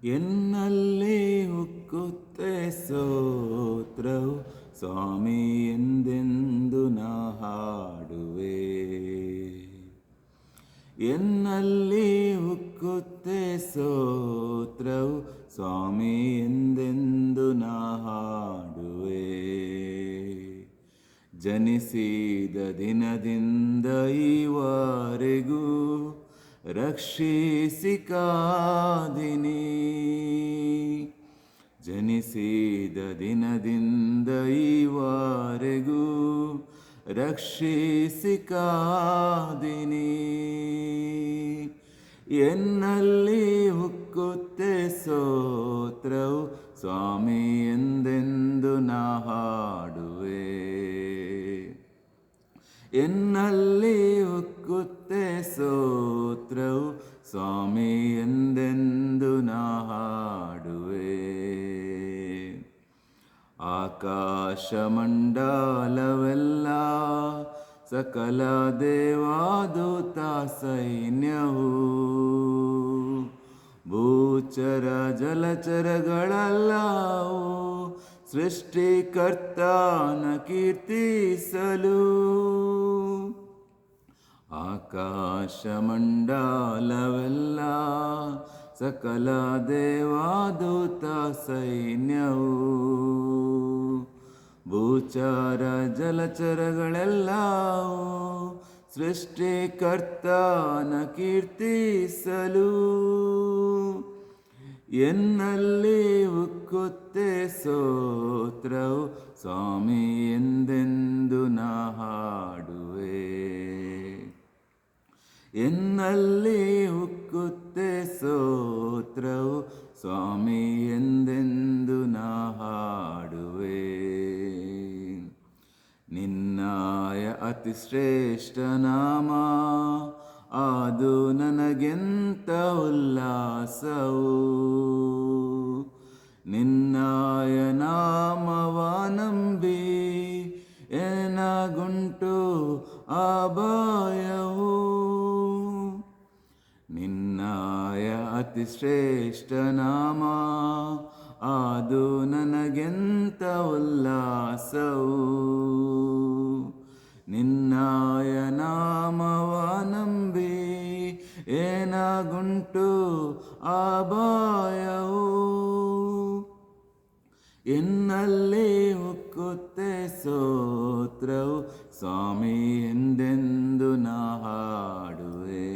ಎನ್ನಲ್ಲಿ ಉಕ್ಕುತ್ತೆ ಸ್ತೋತ್ರವು ಸ್ವಾಮಿ ಎಂದೆಂದು ನಾ ಹಾಡುವೆ. ಎನ್ನಲ್ಲಿ ಉಕ್ಕುತ್ತೆ ಸ್ತೋತ್ರವು ಸ್ವಾಮಿ ಎಂದೆಂದು ನಾ ಹಾಡುವೆ. ಜನಿಸಿದ ದಿನದಿಂದ ಈವರೆಗೂ ರಕ್ಷಿಸಿ ಕಾದಿನಿ. ಜನಿಸಿದ ದಿನದಿಂದ ಈವರೆಗೂ ರಕ್ಷಿಸಿ ಕಾದಿನಿ. ಎನ್ನಲ್ಲಿ ಉಕ್ಕುತ್ತೆ ಸ್ತೋತ್ರವು ಸ್ವಾಮಿ ಎಂದೆಂದು ನಾ ಹಾಡುವೆ. ಎನ್ನಲ್ಲಿ ಉಕ್ಕುತ್ತೆ ಸ್ತೋತ್ರವು ಸ್ವಾಮಿ ಎಂದೆಂದು ನಾ ಹಾಡುವೆ. ಆಕಾಶ ಮಂಡಲವೆಲ್ಲ ಸಕಲ ದೇವಾದೂತ ಸೈನ್ಯವು ಭೂಚರ ಜಲಚರಗಳೆಲ್ಲವೂ ಸೃಷ್ಟಿಕರ್ತನ ಕೀರ್ತಿಸಲು. ಆಕಾಶ ಮಂಡಲವೆಲ್ಲ ಸಕಲ ದೇವಾದೂತ ಸೈನ್ಯವು ಭೂಚರ ಜಲಚರಗಳೆಲ್ಲವೂ ಸೃಷ್ಟಿಕರ್ತನ ಕೀರ್ತಿಸಲು. ಎನ್ನಲ್ಲಿ ಉಕ್ಕುತ್ತೆ ಸ್ತೋತ್ರವು ಸ್ವಾಮಿ ಎಂದೆಂದು ನಾ ಹಾಡುವೆ. ಎನ್ನಲ್ಲಿ ಉಕ್ಕುತ್ತೆ ಸ್ತೋತ್ರವು ಸ್ವಾಮಿ ಎಂದೆಂದು ನಾ ಹಾಡುವೆ. ನಿನ್ನಾಯ ಅತಿ ಶ್ರೇಷ್ಠ ನಾಮ ಅದು ನನಗೆಂತ ಉಲ್ಲಾಸವು. ನಿನ್ನಾಯ ನಾಮವ ನಂಬಿ ಏನಾಗುಂಟು ಅಭಯವು. ನಿನ್ನಾಯ ಅತಿ ಶ್ರೇಷ್ಠ ನಾಮ ಅದು ನನಗೆಂತ ಉಲ್ಲಾಸವು. ನಿನ್ನಾಯ ನಾಮವ ನಂಬಿ ಏನಾಗುಂಟು ಅಭಯವು. ಎನ್ನಲ್ಲಿ ಉಕ್ಕುತ್ತೆ ಸ್ತೋತ್ರವು ಸ್ವಾಮಿ ಎಂದೆಂದು ನಾ ಹಾಡುವೆ.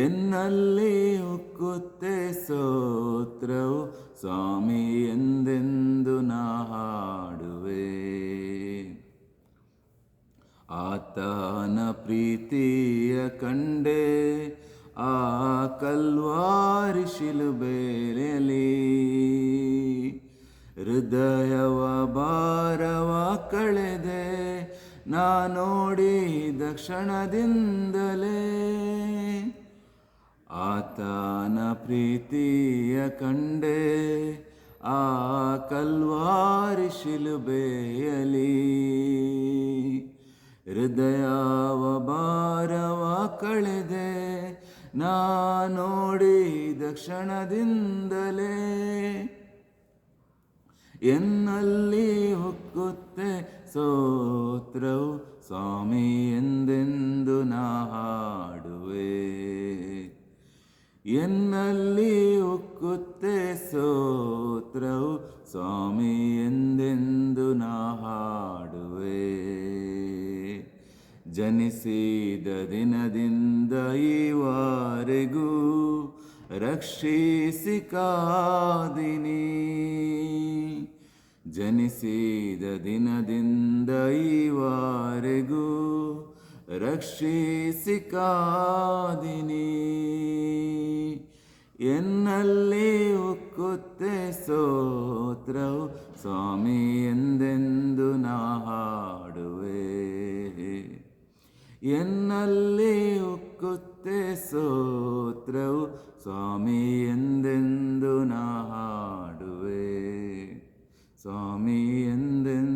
ಎನ್ನಲ್ಲಿ ಉಕ್ಕುತ್ತೆ ಸ್ತೋತ್ರವು ಸ್ವಾಮಿ ಎಂದೆಂದು ನಾ ಹಾಡುವೆ. ಆತನ ಪ್ರೀತಿಯ ಕಂಡೆ ಆ ಕಲ್ವಾರಿ ಶಿಲುಬೆಯಲ್ಲಿ. ಹೃದಯವ ಭಾರವ ಕಳೆದೆ ನಾ ನೋಡಿದ ಕ್ಷಣದಿಂದಲೇ. ಆತನ ಪ್ರೀತಿಯ ಕಂಡೆ ಆ ಕಲ್ವಾರಿ ಶಿಲುಬೆಯಲ್ಲಿ. ಹೃದಯವ ಭಾರವ ಕಳೆದೆ ನಾ ನೋಡಿದ ಕ್ಷಣದಿಂದಲೇ. ಎನ್ನಲ್ಲಿ ಉಕ್ಕುತ್ತೆ ಸ್ತೋತ್ರವು ಸ್ವಾಮಿ ಎಂದೆಂದು ನಾ ಹಾಡುವೆ. ಎನ್ನಲ್ಲಿ ಉಕ್ಕುತ್ತೆ ಸ್ತೋತ್ರವು ಸ್ವಾಮಿ ಎಂದೆಂದು ನಾ ಹಾಡುವೆ. ಜನಿಸಿದ ದಿನದಿಂದ ಈವರೆಗೂ ರಕ್ಷಿಸಿ ಕಾದಿನಿ. ಜನಿಸಿದ ದಿನದಿಂದ ಈವರೆಗೂ ರಕ್ಷಿಸಿ ಕಾದಿನಿ. ಎನ್ನಲ್ಲಿ ಉಕ್ಕುತ್ತೆ ಸ್ತೋತ್ರವು ಸ್ವಾಮಿ ಎಂದೆಂದು ನಾ ಹಾಡುವೆ. ಎನ್ನಲ್ಲಿ ಉಕ್ಕುತ್ತೆ ಸ್ತೋತ್ರವು ಸ್ವಾಮಿ ಎಂದೆಂದು ನಾ ಹಾಡುವೆ. ಸ್ವಾಮಿ ಎಂದೆಂದು